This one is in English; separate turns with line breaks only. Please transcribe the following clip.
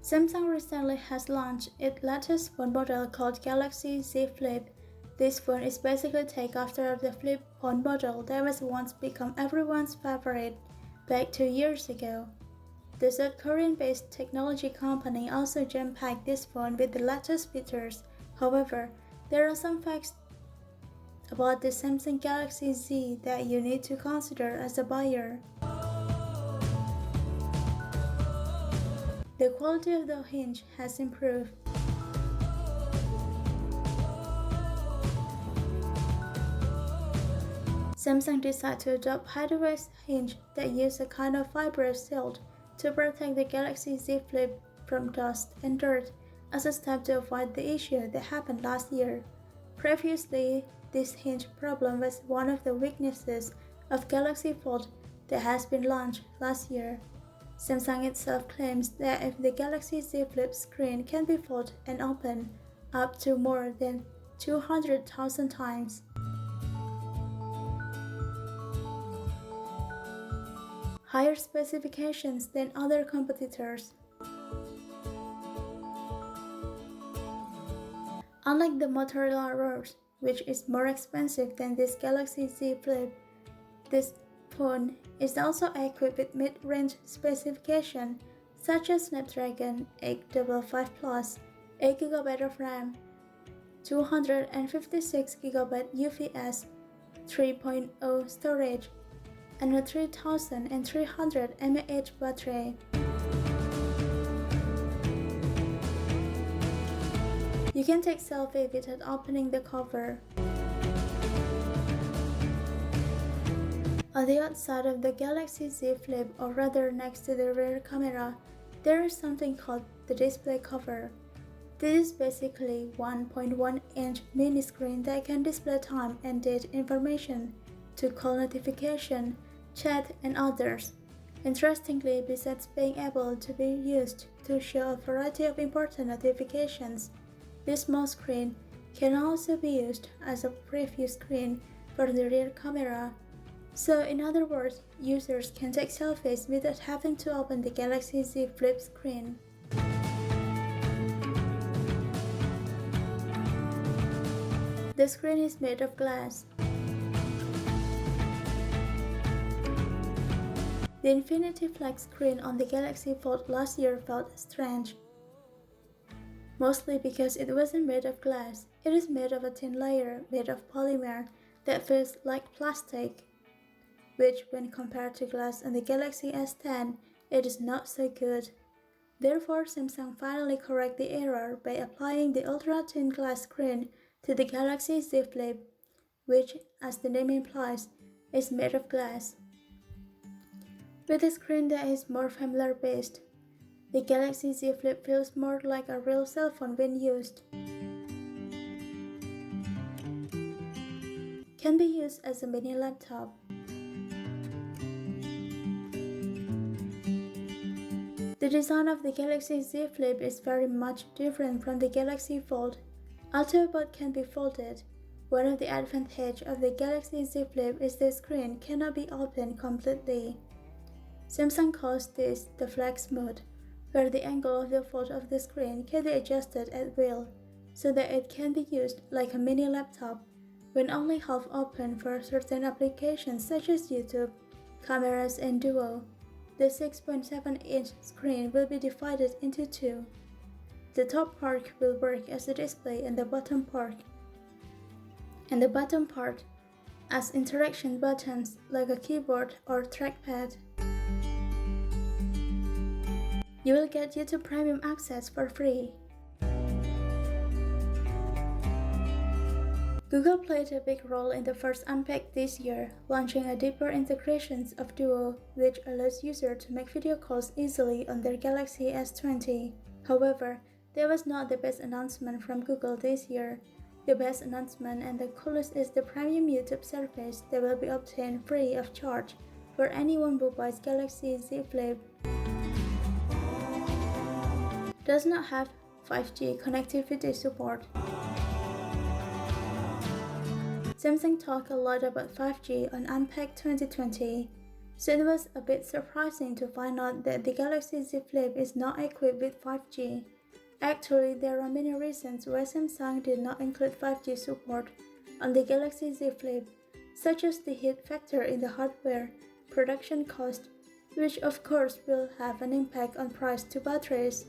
Samsung recently has launched its latest phone model called Galaxy Z Flip. This phone is basically take after the flip phone model that was once become everyone's favorite back 2 years ago. The South Korean-based technology company also jam-packed this phone with the latest features. However, there are some facts about the Samsung Galaxy Z that you need to consider as a buyer. The quality of the hinge has improved. Samsung decided to adopt Hideaway's hinge that use a kind of fibrous shield to protect the Galaxy Z Flip from dust and dirt as a step to avoid the issue that happened last year. Previously, this hinge problem was one of the weaknesses of Galaxy Fold that has been launched last year. Samsung itself claims that if the Galaxy Z Flip screen can be folded and opened up to more than 200,000 times. Higher specifications than other competitors. Unlike the Motorola Razr, which is more expensive than this Galaxy Z Flip, this phone is also equipped with mid-range specifications such as Snapdragon 855 Plus, 8GB of RAM, 256GB UFS 3.0 storage, and a 3300 mAh battery. You can take selfie without opening the cover. On the outside of the Galaxy Z Flip, or rather next to the rear camera, there is something called the display cover. This is basically 1.1-inch mini screen that can display time and date information to call notification, chat, and others. Interestingly, besides being able to be used to show a variety of important notifications, this small screen can also be used as a preview screen for the rear camera. So in other words, users can take selfies without having to open the Galaxy Z Flip screen. The screen is made of glass. The Infinity Flex screen on the Galaxy Fold last year felt strange. Mostly because it wasn't made of glass, it is made of a thin layer made of polymer that feels like plastic, which when compared to glass on the Galaxy S10, it is not so good. Therefore, Samsung finally corrected the error by applying the ultra-thin glass screen to the Galaxy Z Flip, which, as the name implies, is made of glass. With a screen that is more familiar-based, the Galaxy Z Flip feels more like a real cell phone when used. Can be used as a mini laptop. The design of the Galaxy Z Flip is very much different from the Galaxy Fold. Although both can be folded, one of the advantages of the Galaxy Z Flip is the screen cannot be opened completely. Samsung calls this the flex mode, where the angle of the fold of the screen can be adjusted at will, so that it can be used like a mini laptop when only half open for certain applications such as YouTube, cameras, and Duo. The 6.7-inch screen will be divided into two. The top part will work as a display and the bottom part as interaction buttons like a keyboard or trackpad. You will get YouTube Premium access for free. Google played a big role in the first Unpacked this year, launching a deeper integration of Duo, which allows users to make video calls easily on their Galaxy S20. However, that was not the best announcement from Google this year. The best announcement and the coolest is the premium YouTube service that will be obtained free of charge for anyone who buys Galaxy Z Flip. Does not have 5G connectivity support. Samsung talked a lot about 5G on Unpacked 2020. So it was a bit surprising to find out that the Galaxy Z Flip is not equipped with 5G. Actually, there are many reasons why Samsung did not include 5G support on the Galaxy Z Flip, such as the heat factor in the hardware, production cost, which of course will have an impact on price to batteries,